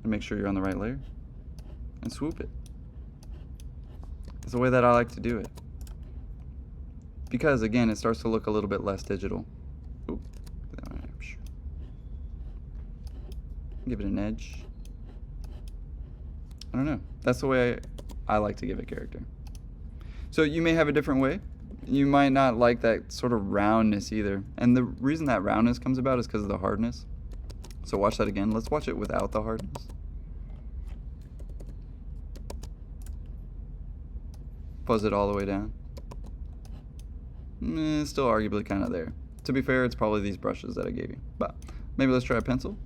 and make sure you're on the right layer. And swoop it. It's the way that I like to do it. Because again, it starts to look a little bit less digital. Ooh, give it an edge. I don't know. That's the way I like to give it character. So you may have a different way. You might not like that sort of roundness either. And the reason that roundness comes about is because of the hardness. So watch that again. Let's watch it without the hardness. Fuzz it all the way down. Still arguably kind of there. To be fair, it's probably these brushes that I gave you. But maybe let's try a pencil.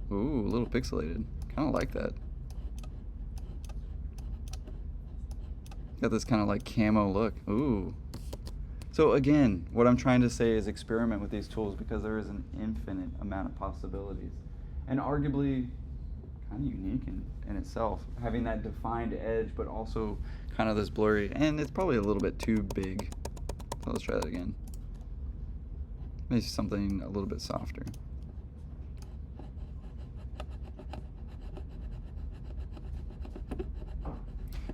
Ooh, a little pixelated. Kind of like that. Got this kind of like camo look. Ooh. So again, what I'm trying to say is experiment with these tools because there is an infinite amount of possibilities. And arguably kind of unique in itself, having that defined edge, but also kind of this blurry, and it's probably a little bit too big. So let's try that again. Maybe something a little bit softer.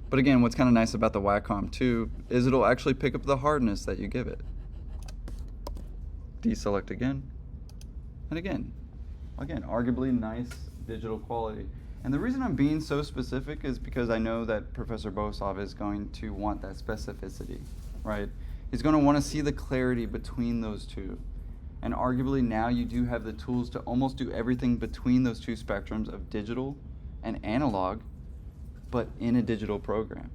But again, what's kind of nice about the Wacom too is it'll actually pick up the hardness that you give it. Deselect again, and again, arguably nice digital quality. And the reason I'm being so specific is because I know that Professor Bohuslav is going to want that specificity, right? He's going to want to see the clarity between those two. And arguably now you do have the tools to almost do everything between those two spectrums of digital and analog, but in a digital program.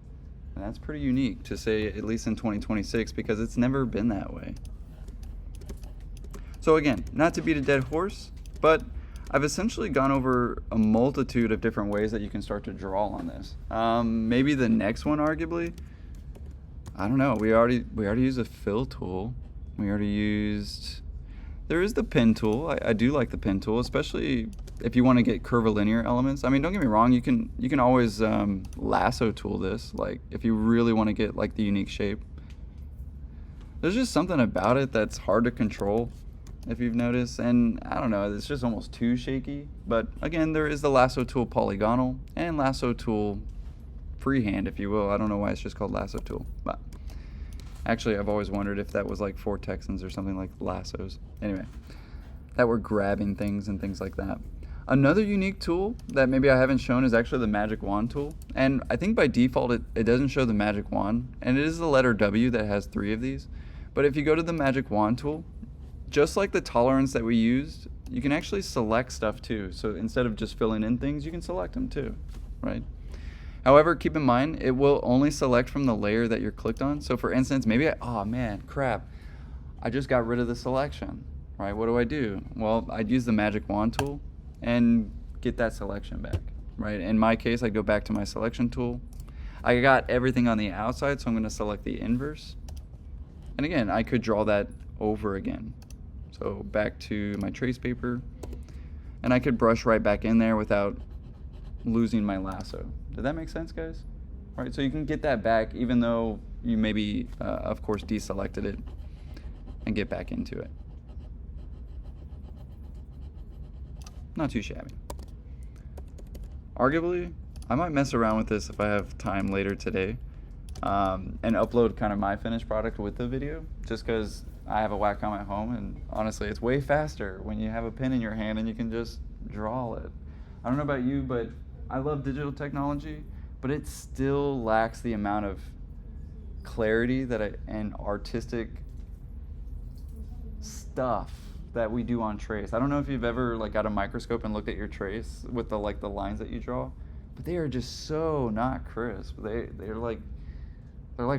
And that's pretty unique to say, at least in 2026, because it's never been that way. So again, not to beat a dead horse, but I've essentially gone over a multitude of different ways that you can start to draw on this. Maybe the next one, arguably, I don't know. We already used a fill tool. We already used. There is the pen tool. I do like the pen tool, especially if you want to get curvilinear elements. I mean, don't get me wrong. You can always lasso tool this. Like if you really want to get like the unique shape. There's just something about it that's hard to control, if you've noticed, and I don't know, it's just almost too shaky. But again, there is the lasso tool polygonal and lasso tool freehand, if you will. I don't know why it's just called lasso tool, but actually I've always wondered if that was like for Texans or something like lassos. Anyway, that we're grabbing things and things like that. Another unique tool that maybe I haven't shown is actually the magic wand tool. And I think by default it doesn't show the magic wand, and it is the letter W that has 3 of these. But if you go to the magic wand tool, just like the tolerance that we used, you can actually select stuff too. So instead of just filling in things, you can select them too, right? However, keep in mind, it will only select from the layer that you're clicked on. So for instance, maybe oh man, crap, I just got rid of the selection, right? What do? Well, I'd use the magic wand tool and get that selection back, right? In my case, I go back to my selection tool. I got everything on the outside, so I'm gonna select the inverse. And again, I could draw that over again. So back to my trace paper, and I could brush right back in there without losing my lasso. Did that make sense, guys? All right, so you can get that back even though you maybe, of course, deselected it and get back into it. Not too shabby. Arguably, I might mess around with this if I have time later today and upload kind of my finished product with the video, just because I have a Wacom at home, and honestly, it's way faster when you have a pen in your hand and you can just draw it. I don't know about you, but I love digital technology, but it still lacks the amount of clarity and artistic stuff that we do on trace. I don't know if you've ever like got a microscope and looked at your trace with the like the lines that you draw, but they are just so not crisp. They're like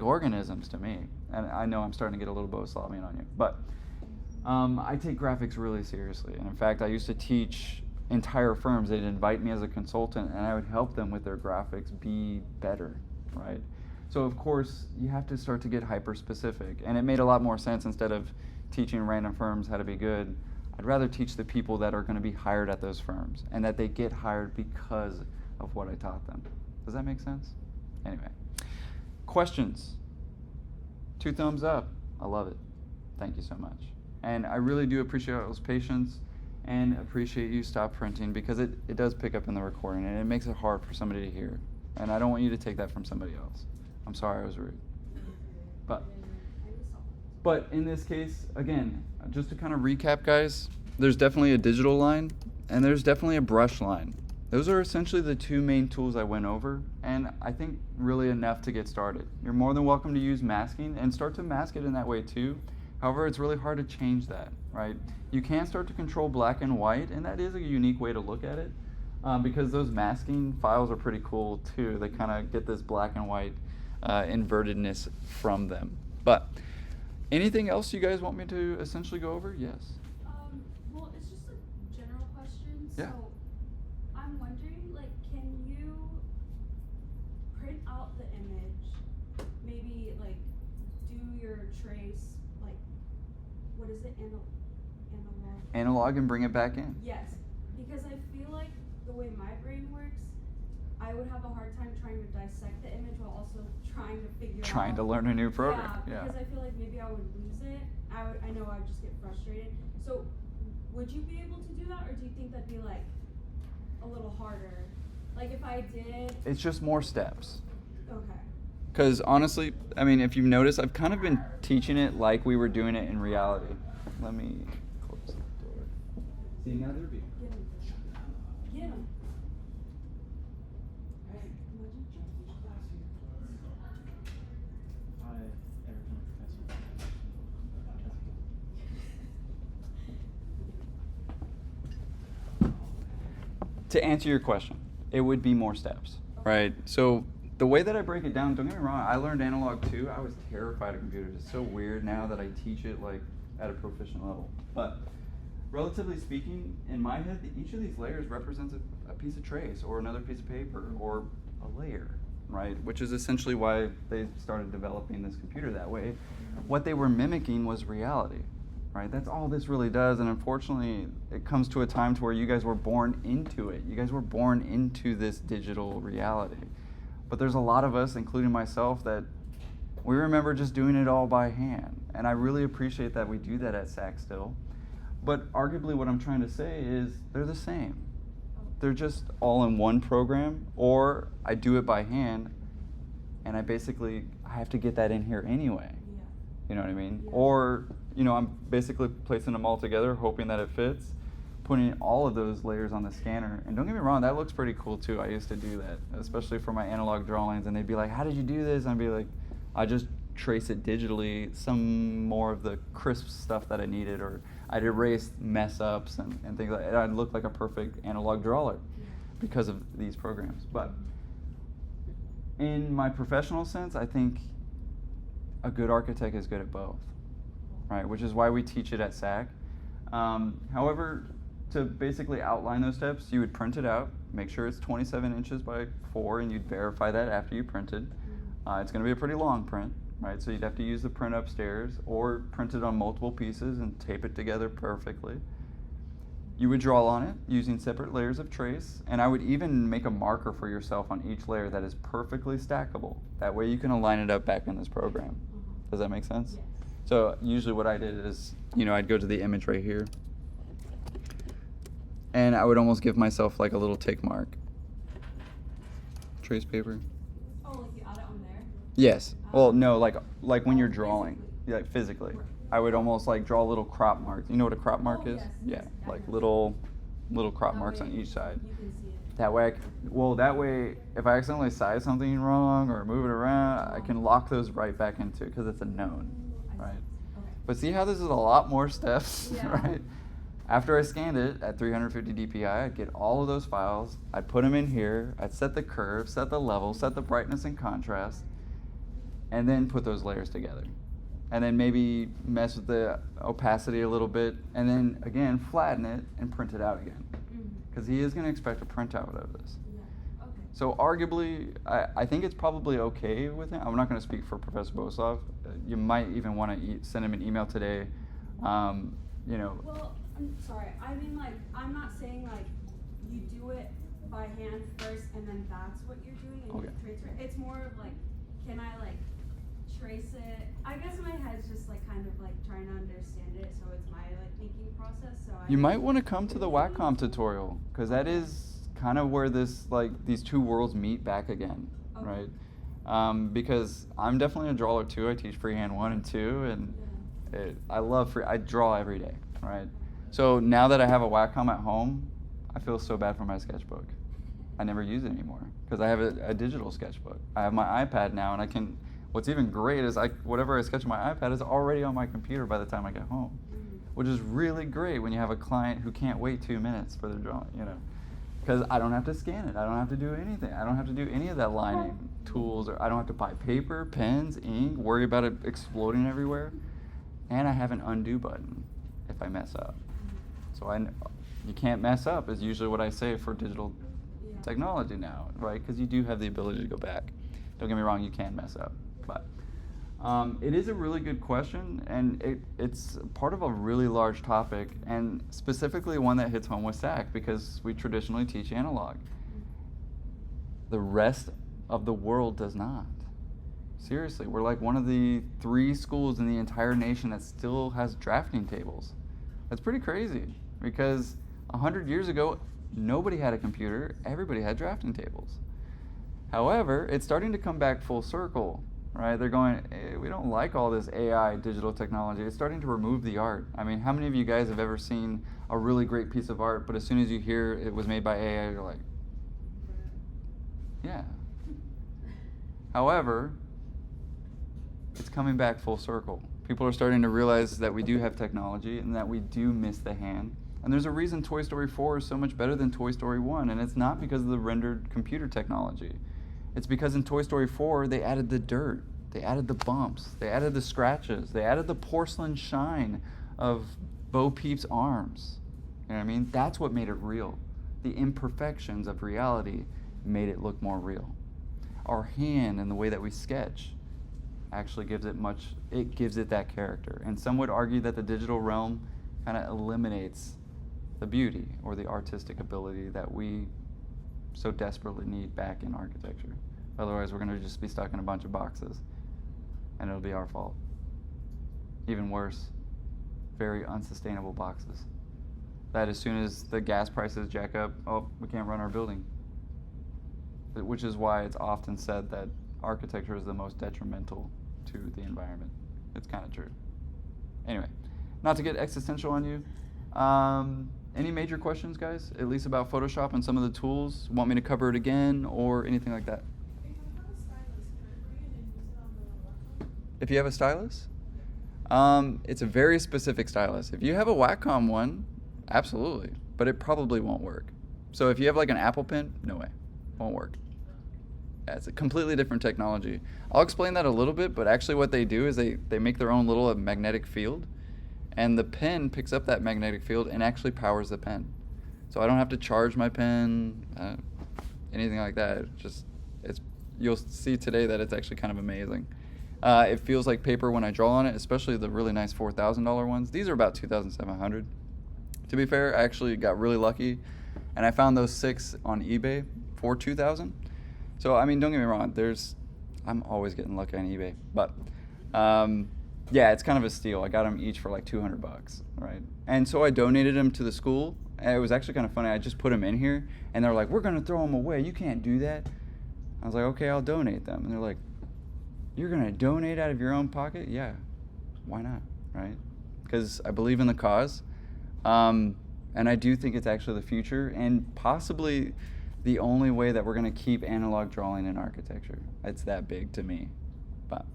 organisms to me. And I know I'm starting to get a little Bohuslavian on you, but I take graphics really seriously. And in fact, I used to teach entire firms. They'd invite me as a consultant, and I would help them with their graphics be better, right? So of course, you have to start to get hyper specific. And it made a lot more sense instead of teaching random firms how to be good. I'd rather teach the people that are going to be hired at those firms and that they get hired because of what I taught them. Does that make sense? Anyway, questions? 2 thumbs up. I love it. Thank you so much. And I really do appreciate y'all's patience and appreciate you stop printing, because it does pick up in the recording and it makes it hard for somebody to hear. And I don't want you to take that from somebody else. I'm sorry I was rude. But in this case, again, just to kind of recap, guys, there's definitely a digital line and there's definitely a brush line. Those are essentially the 2 main tools I went over, and I think really enough to get started. You're more than welcome to use masking and start to mask it in that way too. However, it's really hard to change that, right? You can start to control black and white, and that is a unique way to look at it, because those masking files are pretty cool too. They kind of get this black and white invertedness from them. But anything else you guys want me to essentially go over? Yes.
Well, it's just a general question.
Yeah.
So I'm wondering, like, can you print out the image, maybe like do your trace, like, what is it, analog?
Analog and bring it back in.
Yes, because I feel like the way my brain works, I would have a hard time trying to dissect the image while also trying to figure out.
Trying to learn a new program.
Yeah, because I feel like maybe I would lose it. I know I would just get frustrated. So would you be able to do that, or do you think that'd be like a little harder? Like if I did.
It's just more steps.
Okay.
Because honestly, I mean, if you've noticed, I've kind of been teaching it like we were doing it in reality. Let me close the door. See, now they're being.
Get him. Get him.
To answer your question, it would be more steps, right? So the way that I break it down, don't get me wrong, I learned analog too. I was terrified of computers. It's so weird now that I teach it like at a proficient level. But relatively speaking, in my head, each of these layers represents a piece of trace or another piece of paper or a layer, right? Which is essentially why they started developing this computer that way. What they were mimicking was reality, right? That's all this really does. And unfortunately, it comes to a time to where you guys were born into it. You guys were born into this digital reality. But there's a lot of us, including myself, that we remember just doing it all by hand. And I really appreciate that we do that at SAC still. But arguably what I'm trying to say is they're the same. They're just all in one program, or I do it by hand and I have to get that in here anyway.
Yeah.
You know what I mean?
Yeah.
Or, I'm basically placing them all together, hoping that it fits, putting all of those layers on the scanner. And don't get me wrong, that looks pretty cool too. I used to do that, especially for my analog drawings, and they'd be like, how did you do this? And I'd be like, I just trace it digitally, some more of the crisp stuff that I needed, or I'd erase mess ups and things like that. I'd look like a perfect analog drawer because of these programs. But in my professional sense, I think a good architect is good at both, right? Which is why we teach it at SAC. However, to basically outline those steps, you would print it out, make sure it's 27 inches by 4, and you'd verify that after you printed. It's going to be a pretty long print, right? So you'd have to use the print upstairs or print it on multiple pieces and tape it together perfectly. You would draw on it using separate layers of trace, and I would even make a marker for yourself on each layer that is perfectly stackable. That way you can align it up back in this program. Does that make sense?
Yes.
So usually what I did is, I'd go to the image right here, and I would almost give myself like a little tick mark. Trace paper.
Oh, like you add it on there?
Yes. Well, no, like when you're drawing, like physically. I would almost like draw little crop marks. You know what a crop mark is?
Yes,
Yeah,
yes,
like
yeah.
little crop
That
marks
way
on each side.
You can see it.
That way, if I accidentally size something wrong or move it around, I can lock those right back into it because it's a known,
I see.
right?
Okay.
But see how this is a lot more steps,
Yeah.
right? After I scanned it at 350 dpi, I'd get all of those files, I'd put them in here, I'd set the curve, set the level, set the brightness and contrast, and then put those layers together. And then maybe mess with the opacity a little bit, and then again flatten it and print it out again. Because he is going to expect a printout of this.
Yeah. Okay.
So arguably, I think it's probably okay with him. I'm not going to speak for Professor Bohuslav. You might even want to send him an email today. You know.
Well, I'm sorry. I mean, like, I'm not saying like you do it by hand first, and then that's what you're doing, and
Okay.
you trace it. It's more of like, can I like trace it? I guess my head's just like kind of like trying to understand it, so it's my like thinking process. So
You might want to come to the Wacom tutorial, because that is kind of where this these two worlds meet back again,
Okay.
right? Because I'm definitely a drawer too. I teach freehand 1 and 2, and I love I draw every day, right? So now that I have a Wacom at home, I feel so bad for my sketchbook. I never use it anymore because I have a digital sketchbook. I have my iPad now, and I can. What's even great is whatever I sketch on my iPad is already on my computer by the time I get home, which is really great when you have a client who can't wait 2 minutes for their drawing, you know, because I don't have to scan it. I don't have to do anything. I don't have to do any of that lining tools, or I don't have to buy paper, pens, ink, worry about it exploding everywhere, and I have an undo button if I mess up. So you can't mess up is usually what I say for digital technology now, right? Because you do have the ability to go back. Don't get me wrong, you can mess up. But it is a really good question, and it's part of a really large topic, and specifically one that hits home with SAC because we traditionally teach analog. The rest of the world does not. Seriously, we're like one of the 3 schools in the entire nation that still has drafting tables. That's pretty crazy because 100 years ago, nobody had a computer, everybody had drafting tables. However, it's starting to come back full circle, right? They're going, hey, we don't like all this AI digital technology. It's starting to remove the art. I mean, how many of you guys have ever seen a really great piece of art, but as soon as you hear it was made by AI, you're like, yeah. However, it's coming back full circle. People are starting to realize that we do have technology and that we do miss the hand. And there's a reason Toy Story 4 is so much better than Toy Story 1, and it's not because of the rendered computer technology. It's because in Toy Story 4, they added the dirt, they added the bumps, they added the scratches, they added the porcelain shine of Bo Peep's arms. You know what I mean? That's what made it real. The imperfections of reality made it look more real. Our hand and the way that we sketch actually gives it that character. And some would argue that the digital realm kind of eliminates the beauty or the artistic ability that we so desperately need back in architecture. Otherwise, we're going to just be stuck in a bunch of boxes, and it'll be our fault. Even worse, very unsustainable boxes. That as soon as the gas prices jack up, oh, we can't run our building. Which is why it's often said that architecture is the most detrimental to the environment. It's kind of true. Anyway, not to get existential on you, any major questions, guys? At least about Photoshop and some of the tools? Want me to cover it again or anything like that? If you have a stylus? It's a very specific stylus. If you have a Wacom one, absolutely, but it probably won't work. So if you have like an Apple Pen, no way, won't work. Yeah, it's a completely different technology. I'll explain that a little bit, but actually what they do is they make their own little magnetic field, and the pen picks up that magnetic field and actually powers the pen. So I don't have to charge my pen, anything like that. You'll see today that it's actually kind of amazing. It feels like paper when I draw on it, especially the really nice $4,000 ones. These are about $2,700. To be fair, I actually got really lucky, and I found those 6 on eBay for $2,000. So I mean, don't get me wrong. I'm always getting lucky on eBay, but yeah, it's kind of a steal. I got them each for like $200, right? And so I donated them to the school. And it was actually kind of funny. I just put them in here, and they're like, "We're gonna throw them away. You can't do that." I was like, "Okay, I'll donate them." And they're like, "You're gonna donate out of your own pocket?" Yeah, why not, right? Because I believe in the cause, and I do think it's actually the future, and possibly the only way that we're gonna keep analog drawing in architecture. It's that big to me. But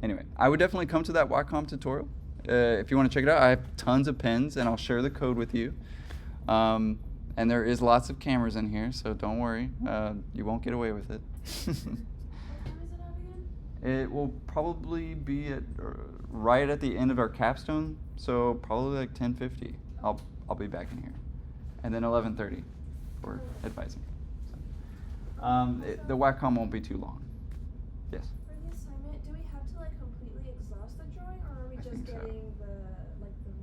anyway, I would definitely come to that Wacom tutorial. If you want to check it out, I have tons of pens, and I'll share the code with you. And there is lots of cameras in here, so don't worry. You won't get away with it.
What time is it at again?
It will probably be at right at the end of our capstone, so probably like 10:50. I'll be back in here, and then 11:30 for advising. So, the WACCOM won't be too long. Yes.
For the assignment, do we have to like completely exhaust the drawing, or are we
I
just
think so.
getting the main piece?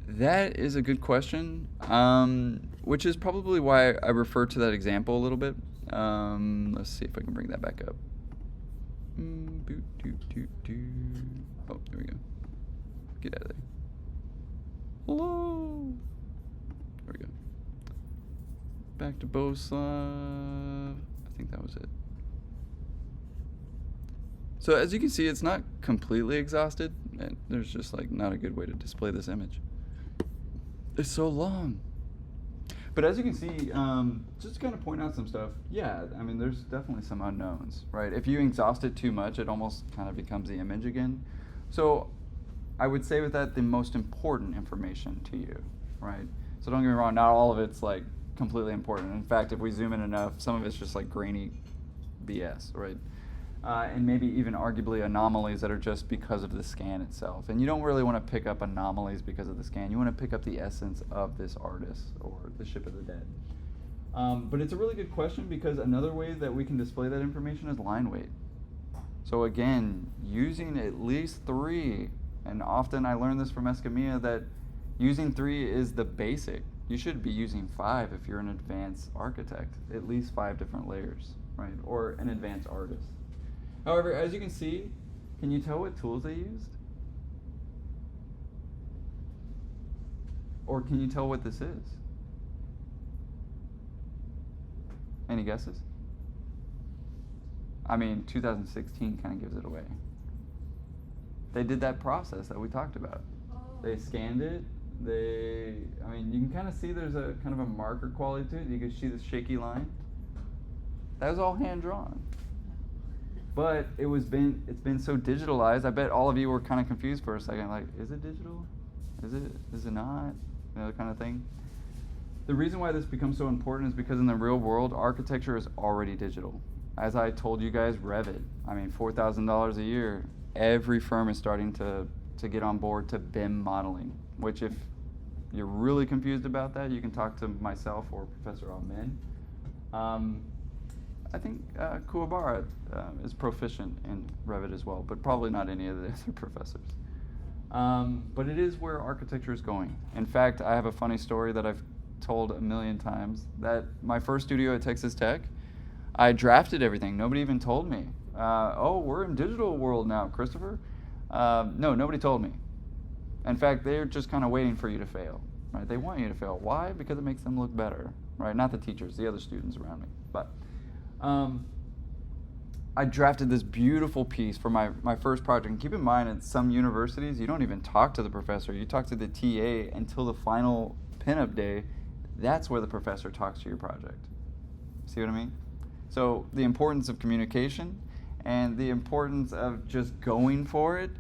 That is a good question, which is probably why I refer to that example a little bit. Let's see if I can bring that back up. Oh, there we go. Get out of there. Hello. There we go. Back to Bohuslav. I think that was it. So as you can see, it's not completely exhausted, and there's just like not a good way to display this image. It's so long. But as you can see, just to kind of point out some stuff, yeah, I mean, there's definitely some unknowns, right? If you exhaust it too much, it almost kind of becomes the image again. So I would say with that, the most important information to you, right? So don't get me wrong, not all of it's like completely important. In fact, if we zoom in enough, some of it's just like grainy BS, right? And maybe even arguably anomalies that are just because of the scan itself. And you don't really want to pick up anomalies because of the scan. You want to pick up the essence of this artist or the Ship of the Dead. But it's a really good question because another way that we can display that information is line weight. So again, using at least 3, and often I learned this from Escamilla that using 3 is the basic. You should be using 5 if you're an advanced architect, at least 5 different layers, right? Or an advanced artist. However, as you can see, can you tell what tools they used? Or can you tell what this is? Any guesses? I mean, 2016 kind of gives it away. They did that process that we talked about.
Oh.
They scanned it. I mean, you can kind of see there's a kind of a marker quality to it. You can see the shaky line. That was all hand drawn. But it's been so digitalized. I bet all of you were kind of confused for a second. Like, is it digital? Is it not? You know, that kind of thing. The reason why this becomes so important is because in the real world, architecture is already digital. As I told you guys, Revit. I mean, $4,000 a year. Every firm is starting to get on board to BIM modeling. Which, if you're really confused about that, you can talk to myself or Professor Amen. I think Kuwabara is proficient in Revit as well, but probably not any of the other professors. But it is where architecture is going. In fact, I have a funny story that I've told a million times, that my first studio at Texas Tech, I drafted everything. Nobody even told me. Oh, we're in digital world now, Christopher. No, nobody told me. In fact, they're just kind of waiting for you to fail, right? They want you to fail. Why? Because it makes them look better, right? Not the teachers, the other students around me. But I drafted this beautiful piece for my first project. And keep in mind, at some universities, you don't even talk to the professor. You talk to the TA until the final pinup day. That's where the professor talks to your project. See what I mean? So the importance of communication and the importance of just going for it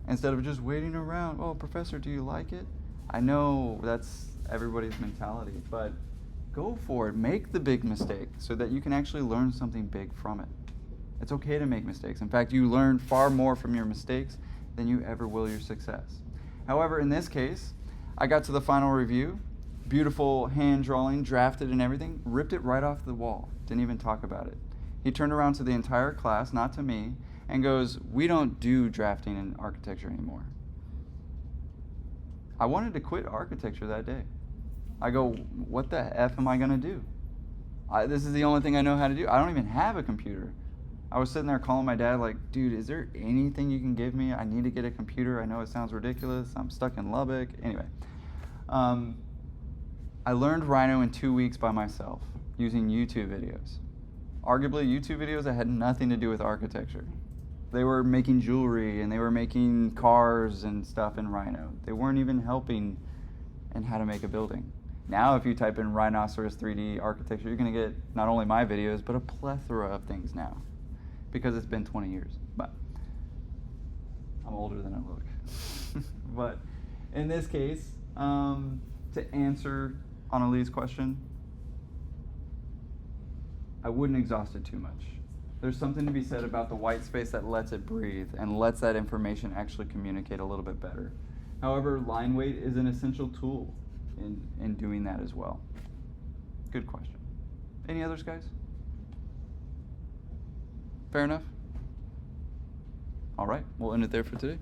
instead of just waiting around. Oh, professor, do you like it? I know that's everybody's mentality, but go for it. Make the big mistake so that you can actually learn something big from it. It's okay to make mistakes. In fact, you learn far more from your mistakes than you ever will your success. However, in this case, I got to the final review, beautiful hand drawing, drafted and everything, ripped it right off the wall, didn't even talk about it. He turned around to the entire class, not to me, and goes, "We don't do drafting in architecture anymore." I wanted to quit architecture that day. I go, what the F am I gonna do? This is the only thing I know how to do. I don't even have a computer. I was sitting there calling my dad like, dude, is there anything you can give me? I need to get a computer. I know it sounds ridiculous. I'm stuck in Lubbock. Anyway, I learned Rhino in 2 weeks by myself using YouTube videos. Arguably YouTube videos that had nothing to do with architecture. They were making jewelry and they were making cars and stuff in Rhino. They weren't even helping in how to make a building. Now if you type in Rhinoceros 3D architecture, you're gonna get not only my videos, but a plethora of things now because it's been 20 years. But I'm older than I look. But in this case, to answer Annalee's question, I wouldn't exhaust it too much. There's something to be said about the white space that lets it breathe and lets that information actually communicate a little bit better. However, line weight is an essential tool in doing that as well. Good question. Any others, guys? Fair enough? All right, we'll end it there for today.